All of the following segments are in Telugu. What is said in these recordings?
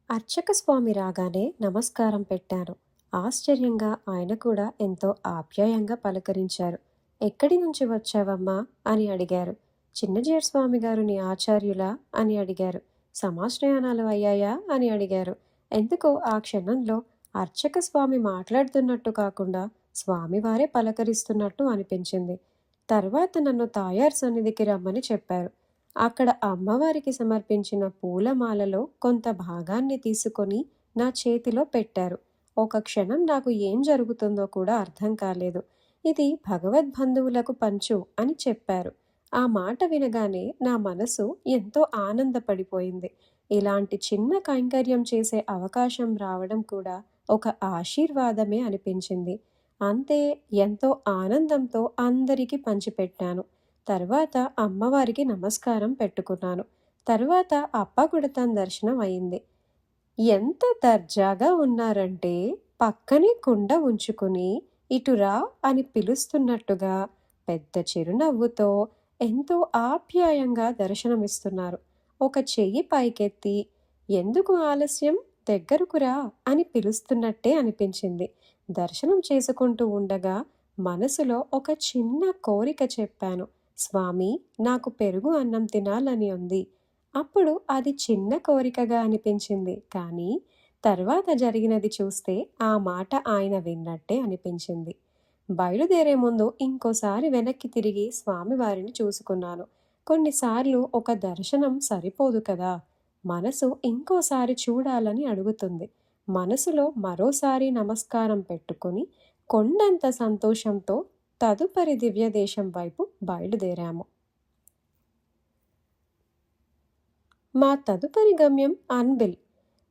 అర్చక స్వామి రాగానే నమస్కారం పెట్టాను. ఆశ్చర్యంగా ఆయన కూడా ఎంతో ఆప్యాయంగా పలకరించారు. ఎక్కడి నుంచి వచ్చావమ్మా అని అడిగారు. చిన్నజీయర్ స్వామి గారు నీ ఆచార్యులా అని అడిగారు. సమాశ్రయానాలు అయ్యాయా అని అడిగారు. ఎందుకో ఆ క్షణంలో అర్చక స్వామి మాట్లాడుతున్నట్టు కాకుండా స్వామివారే పలకరిస్తున్నట్టు అనిపించింది. తర్వాత నన్ను తాయార్ సన్నిధికి రమ్మని చెప్పారు. అక్కడ అమ్మవారికి సమర్పించిన పూలమాలలో కొంత భాగాన్ని తీసుకొని నా చేతిలో పెట్టారు. ఒక క్షణం నాకు ఏం జరుగుతుందో కూడా అర్థం కాలేదు. ఇది భగవద్బంధువులకు పంచు అని చెప్పారు. ఆ మాట వినగానే నా మనసు ఎంతో ఆనందపడిపోయింది. ఇలాంటి చిన్న కైంకర్యం చేసే అవకాశం రావడం కూడా ఒక ఆశీర్వాదమే అనిపించింది. అంతే, ఎంతో ఆనందంతో అందరికీ పంచిపెట్టాను. తర్వాత అమ్మవారికి నమస్కారం పెట్టుకున్నాను. తర్వాత అప్పాకుడతాన్ దర్శనం అయింది. ఎంత దర్జాగా ఉన్నారంటే పక్కనే కుండ ఉంచుకుని ఇటురా అని పిలుస్తున్నట్టుగా పెద్ద చిరునవ్వుతో ఎంతో ఆప్యాయంగా దర్శనమిస్తున్నారు. ఒక చెయ్యి పైకెత్తి ఎందుకు ఆలస్యం, దగ్గరకు రా అని పిలుస్తున్నట్టే అనిపించింది. దర్శనం చేసుకుంటూ ఉండగా మనసులో ఒక చిన్న కోరిక చెప్పాను. స్వామి, నాకు పెరుగు అన్నం తినాలని ఉంది. అప్పుడు అది చిన్న కోరికగా అనిపించింది, కానీ తర్వాత జరిగినది చూస్తే ఆ మాట ఆయన విన్నట్టే అనిపించింది. బయలుదేరే ముందు ఇంకోసారి వెనక్కి తిరిగి స్వామివారిని చూసుకున్నాను. కొన్నిసార్లు ఒక దర్శనం సరిపోదు కదా, మనసు ఇంకోసారి చూడాలని అడుగుతుంది. మనసులో మరోసారి నమస్కారం పెట్టుకుని కొండంత సంతోషంతో తదుపరి దివ్యదేశం వైపు బయలుదేరాము. మా తదుపరి గమ్యం అన్బిల్.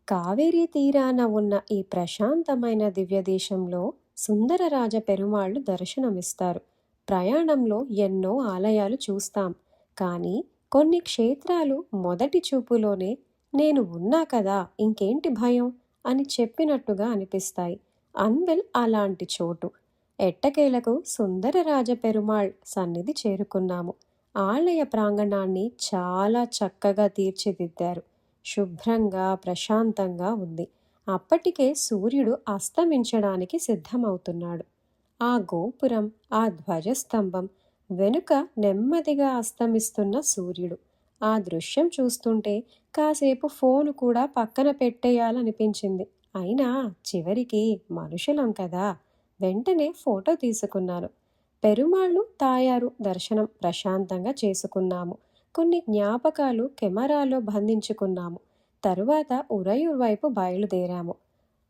కావేరీ తీరాన ఉన్న ఈ ప్రశాంతమైన దివ్యదేశంలో సుందరరాజ పెరుమాళ్లు దర్శనమిస్తారు. ప్రయాణంలో ఎన్నో ఆలయాలు చూస్తాం, కానీ కొన్ని క్షేత్రాలు మొదటి చూపులోనే నేను ఉన్నా కదా, ఇంకేంటి భయం అని చెప్పినట్టుగా అనిపిస్తాయి. అన్బిల్ అలాంటి చోటు. ఎట్టకేలకు సుందరరాజ పెరుమాళ్ సన్నిధి చేరుకున్నాము. ఆలయ ప్రాంగణాన్ని చాలా చక్కగా తీర్చిదిద్దారు. శుభ్రంగా ప్రశాంతంగా ఉంది. అప్పటికే సూర్యుడు అస్తమించడానికి సిద్ధమవుతున్నాడు. ఆ గోపురం, ఆ ధ్వజస్తంభం వెనుక నెమ్మదిగా అస్తమిస్తున్న సూర్యుడు. ఆ దృశ్యం చూస్తుంటే కాసేపు ఫోను కూడా పక్కన పెట్టేయాలనిపించింది. అయినా చివరికి మనుషులం కదా, వెంటనే ఫోటో తీసుకున్నాను. పెరుమాళ్ళు తాయారు దర్శనం ప్రశాంతంగా చేసుకున్నాము. కొన్ని జ్ఞాపకాలు కెమెరాలో బంధించుకున్నాము. తరువాత ఉరయూర్ వైపు బయలుదేరాము.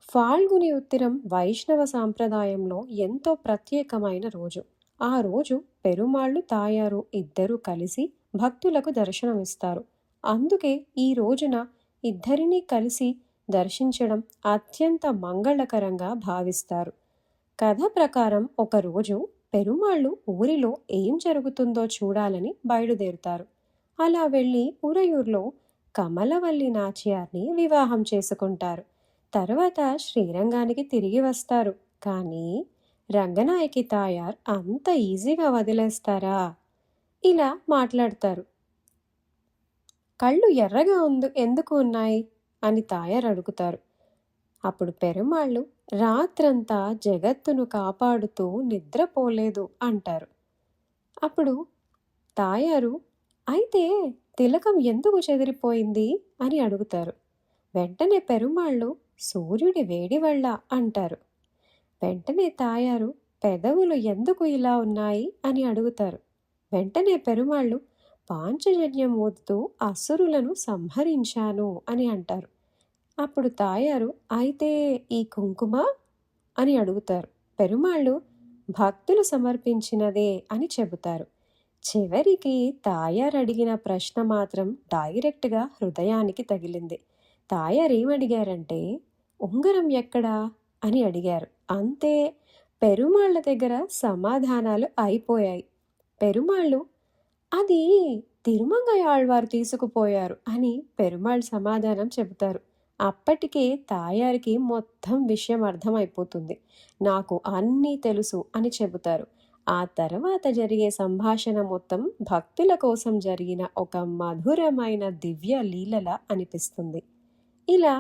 ఫాల్గుని ఉత్తిరం వైష్ణవ సాంప్రదాయంలో ఎంతో ప్రత్యేకమైన రోజు. ఆ రోజు పెరుమాళ్ళు తాయారు ఇద్దరూ కలిసి భక్తులకు దర్శనమిస్తారు. అందుకే ఈ రోజున ఇద్దరినీ కలిసి దర్శించడం అత్యంత మంగళకరంగా భావిస్తారు. కథ ప్రకారం ఒకరోజు పెరుమాళ్ళు ఊరిలో ఏం జరుగుతుందో చూడాలని బయలుదేరుతారు. అలా వెళ్ళి ఉరయూర్లో కమలవల్లి నాచియార్ని వివాహం చేసుకుంటారు. తర్వాత శ్రీరంగానికి తిరిగి వస్తారు. కానీ రంగనాయకి తాయార్ అంత ఈజీగా వదిలేస్తారా? ఇలా మాట్లాడతారు. కళ్ళు ఎర్రగా ఎందుకు ఉన్నాయి అని తాయార్ అడుగుతారు. అప్పుడు పెరుమాళ్ళు రాత్రంతా జగత్తును కాపాడుతూ నిద్రపోలేదు అంటారు. అప్పుడు తాయారు అయితే తిలకం ఎందుకు చెదిరిపోయింది అని అడుగుతారు. వెంటనే పెరుమాళ్ళు సూర్యుడి వేడి వల్ల అంటారు. వెంటనే తాయారు పెదవులు ఎందుకు ఇలా ఉన్నాయి అని అడుగుతారు. వెంటనే పెరుమాళ్ళు పాంచజన్యం ఊదుతూ అసురులను సంహరించాను అని అంటారు. అప్పుడు తాయారు అయితే ఈ కుంకుమ అని అడుగుతారు. పెరుమాళ్ళు భక్తులు సమర్పించినదే అని చెబుతారు. చివరికి తాయారు అడిగిన ప్రశ్న మాత్రం డైరెక్ట్గా హృదయానికి తగిలింది. తాయారు ఏమడిగారంటే ఉంగరం ఎక్కడా అని అడిగారు. అంతే, పెరుమాళ్ళ దగ్గర సమాధానాలు అయిపోయాయి. పెరుమాళ్ళు అది తిరుమంగై ఆళ్వారు తీసుకుపోయారు అని పెరుమాళ్ సమాధానం చెబుతారు. అప్పటికే తాయారికి మొత్తం విషయం అర్థమైపోతుంది. నాకు అన్నీ తెలుసు అని చెబుతారు. ఆ తర్వాత జరిగే సంభాషణ మొత్తం భక్తుల కోసం జరిగిన ఒక మధురమైన దివ్య లీలలా అనిపిస్తుంది. ఇలా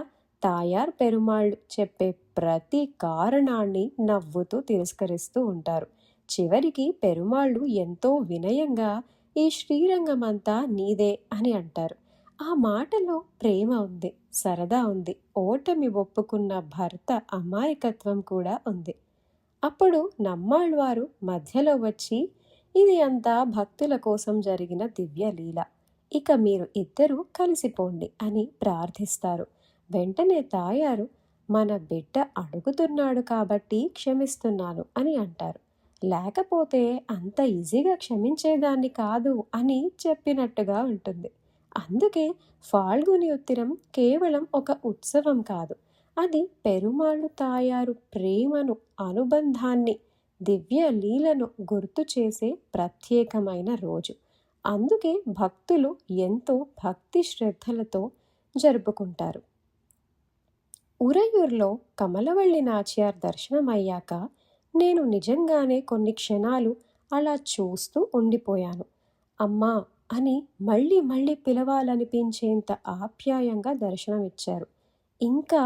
తాయార్ పెరుమాళ్ళు చెప్పే ప్రతి కారణాన్ని నవ్వుతూ తిరస్కరిస్తూ ఉంటారు. చివరికి పెరుమాళ్ళు ఎంతో వినయంగా ఈ శ్రీరంగమంతా నీదే అని అంటారు. ఆ మాటలో ప్రేమ ఉంది, సరదా ఉంది, ఓటమి ఒప్పుకున్న భర్త అమాయకత్వం కూడా ఉంది. అప్పుడు నమ్మాళ్వారు మధ్యలో వచ్చి, ఇది అంతా భక్తుల కోసం జరిగిన దివ్యలీల, ఇక మీరు ఇద్దరూ కలిసిపోండి అని ప్రార్థిస్తారు. వెంటనే తాయారు, మన బిడ్డ అడుగుతున్నాడు కాబట్టి క్షమిస్తున్నాను అని అంటారు. లేకపోతే అంత ఈజీగా క్షమించేదాన్ని కాదు అని చెప్పినట్టుగా ఉంటుంది. అందుకే ఫాల్గుని ఉత్తిరం కేవలం ఒక ఉత్సవం కాదు, అది పెరుమాళ్ళు తాయారు ప్రేమను, అనుబంధాన్ని, దివ్య లీలను గుర్తు చేసే ప్రత్యేకమైన రోజు. అందుకే భక్తులు ఎంతో భక్తి శ్రద్ధలతో జరుపుకుంటారు. ఉరయూర్లో కమలవల్లి నాచియార్ దర్శనమయ్యాక నేను నిజంగానే కొన్ని క్షణాలు అలా చూస్తూ ఉండిపోయాను. అమ్మా అని మళ్ళీ మళ్ళీ పిలవాలనిపించేంత ఆప్యాయంగా దర్శనమిచ్చారు. ఇంకా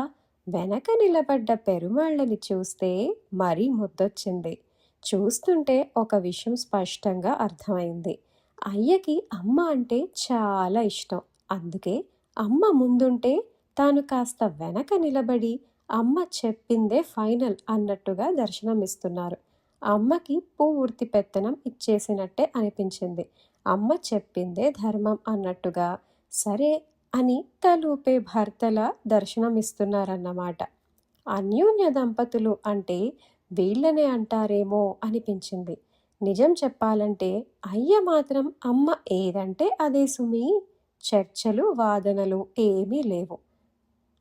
వెనక నిలబడ్డ పెరుమాళ్ళని చూస్తే మరీ ముద్దొచ్చింది. చూస్తుంటే ఒక విషయం స్పష్టంగా అర్థమైంది. అయ్యకి అమ్మ అంటే చాలా ఇష్టం. అందుకే అమ్మ ముందుంటే తాను కాస్త వెనక నిలబడి అమ్మ చెప్పిందే ఫైనల్ అన్నట్టుగా దర్శనమిస్తున్నారు. అమ్మకి పూర్తి పెత్తనం ఇచ్చేసినట్టే అనిపించింది. అమ్మ చెప్పిందే ధర్మం అన్నట్టుగా సరే అని తలూపే భర్తల దర్శనమిస్తున్నారన్నమాట. అన్యోన్య దంపతులు అంటే వీళ్ళనే అంటారేమో అనిపించింది. నిజం చెప్పాలంటే అయ్య మాత్రం అమ్మ ఏదంటే అదే సుమి. చర్చలు, వాదనలు ఏమీ లేవు.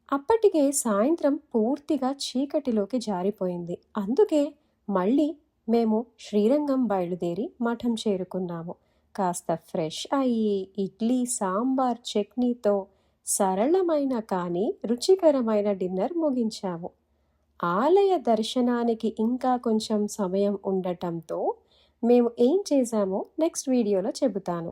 అప్పటికే సాయంత్రం పూర్తిగా చీకటిలోకి జారిపోయింది. అందుకే మళ్ళీ మేము శ్రీరంగం బయలుదేరి మఠం చేరుకున్నాము. కాస్త ఫ్రెష్ అయ్యి ఇడ్లీ, సాంబార్, చట్నీతో సరళమైన కానీ రుచికరమైన డిన్నర్ ముగించాము. ఆలయ దర్శనానికి ఇంకా కొంచెం సమయం ఉండటంతో మేము ఏం చేశామో నెక్స్ట్ వీడియోలో చెబుతాను.